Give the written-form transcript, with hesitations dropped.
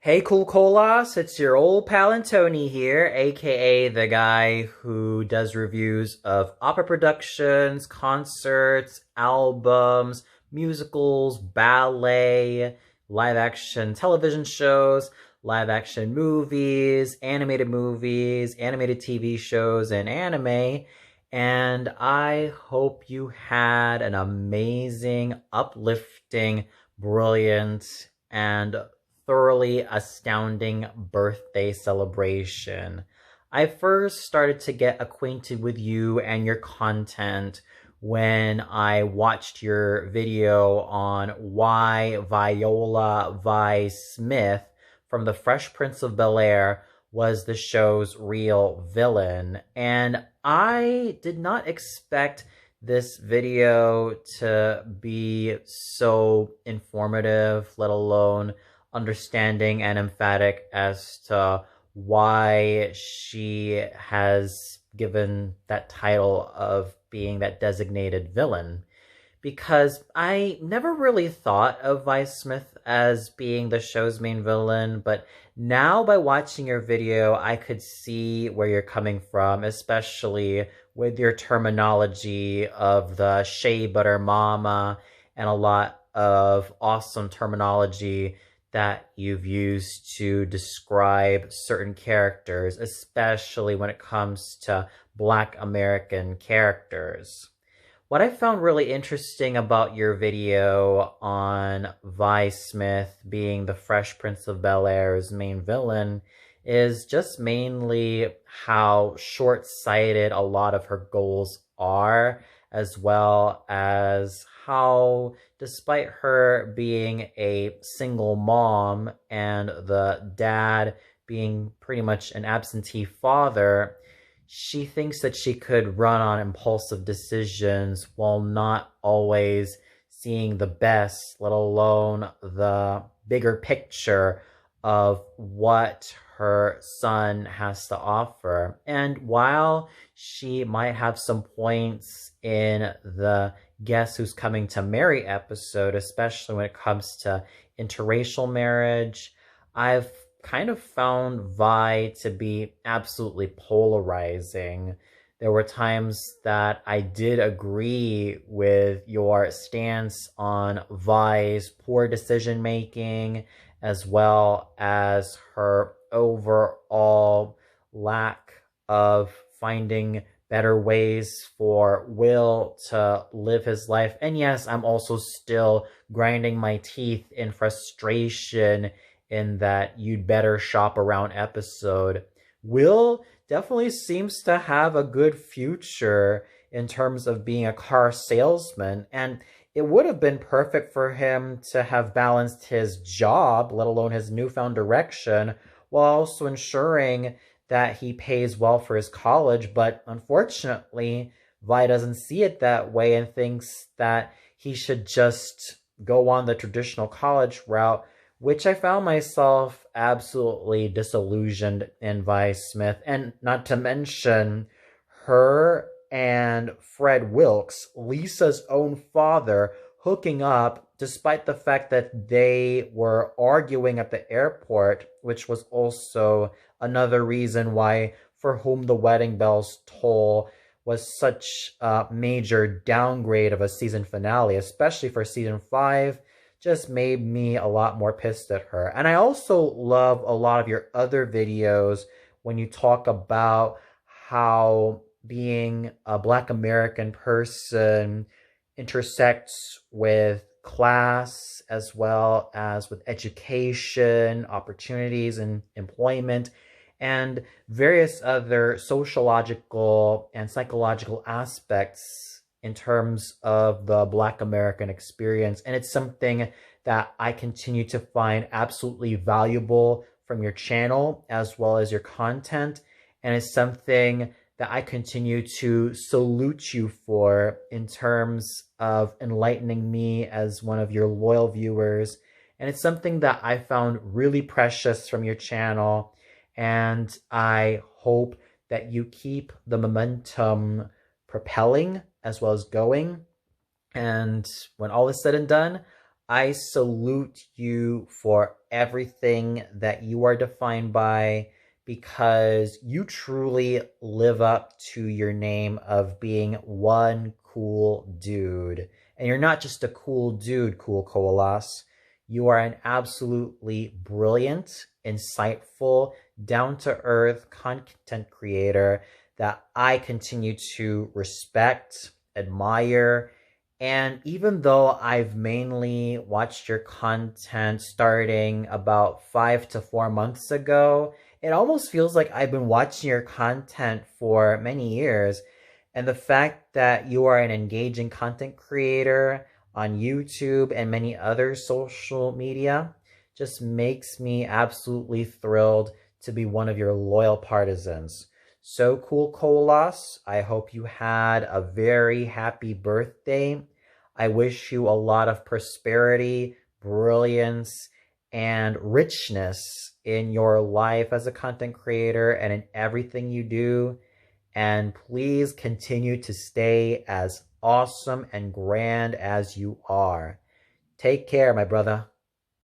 Hey Cool Colas, it's your old pal Tony here, aka the guy who does reviews of opera productions, concerts, albums, musicals, ballet, live action television shows, live action movies, animated TV shows, and anime. And I hope you had an amazing, uplifting, brilliant, and thoroughly astounding birthday celebration. I first started to get acquainted with you and your content when I watched your video on why Viola Vi Smith from The Fresh Prince of Bel-Air was the show's real villain. And I did not expect this video to be so informative, let alone understanding and emphatic as to why she has given that title of being that designated villain. Because I never really thought of Vice Smith as being the show's main villain, but now by watching your video, I could see where you're coming from, especially with your terminology of the shea butter mama and a lot of awesome terminology that you've used to describe certain characters, especially when it comes to Black American characters. What I found really interesting about your video on Vi Smith being the Fresh Prince of Bel-Air's main villain is just mainly how short-sighted a lot of her goals are, as well as how, despite her being a single mom and the dad being pretty much an absentee father, she thinks that she could run on impulsive decisions while not always seeing the best, let alone the bigger picture of what her son has to offer. And while she might have some points in the Guess Who's Coming to Marry episode, especially when it comes to interracial marriage, I've kind of found Vi to be absolutely polarizing. There were times that I did agree with your stance on Vi's poor decision making, as well as her overall lack of finding better ways for Will to live his life. And yes, I'm also still grinding my teeth in frustration in that you'd better shop around episode. Will definitely seems to have a good future in terms of being a car salesman, and it would have been perfect for him to have balanced his job, let alone his newfound direction, while also ensuring that he pays well for his college. But unfortunately, Vi doesn't see it that way and thinks that he should just go on the traditional college route, which I found myself absolutely disillusioned in Vi Smith. And not to mention her and Fred Wilkes, Lisa's own father, hooking up despite the fact that they were arguing at the airport, which was also another reason why For Whom the Wedding Bells Toll was such a major downgrade of a season finale, especially for season 5. Just made me a lot more pissed at her. And I also love a lot of your other videos when you talk about how being a Black American person intersects with class as well as with education, opportunities, and employment, and various other sociological and psychological aspects in terms of the Black American experience. And it's something that I continue to find absolutely valuable from your channel as well as your content. And it's something that I continue to salute you for in terms of enlightening me as one of your loyal viewers. And it's something that I found really precious from your channel. And I hope that you keep the momentum propelling as well as going. And when all is said and done, I salute you for everything that you are defined by, because you truly live up to your name of being one cool dude. And you're not just a cool dude, Cool Colas. You are an absolutely brilliant, insightful, down to earth content creator that I continue to respect, admire, and even though I've mainly watched your content starting about 5 to 4 months ago, it almost feels like I've been watching your content for many years. And the fact that you are an engaging content creator on YouTube and many other social media just makes me absolutely thrilled to be one of your loyal partisans. So cool, Colas. I hope you had a very happy birthday. I wish you a lot of prosperity, brilliance, and richness in your life as a content creator and in everything you do. And please continue to stay as awesome and grand as you are. Take care, my brother.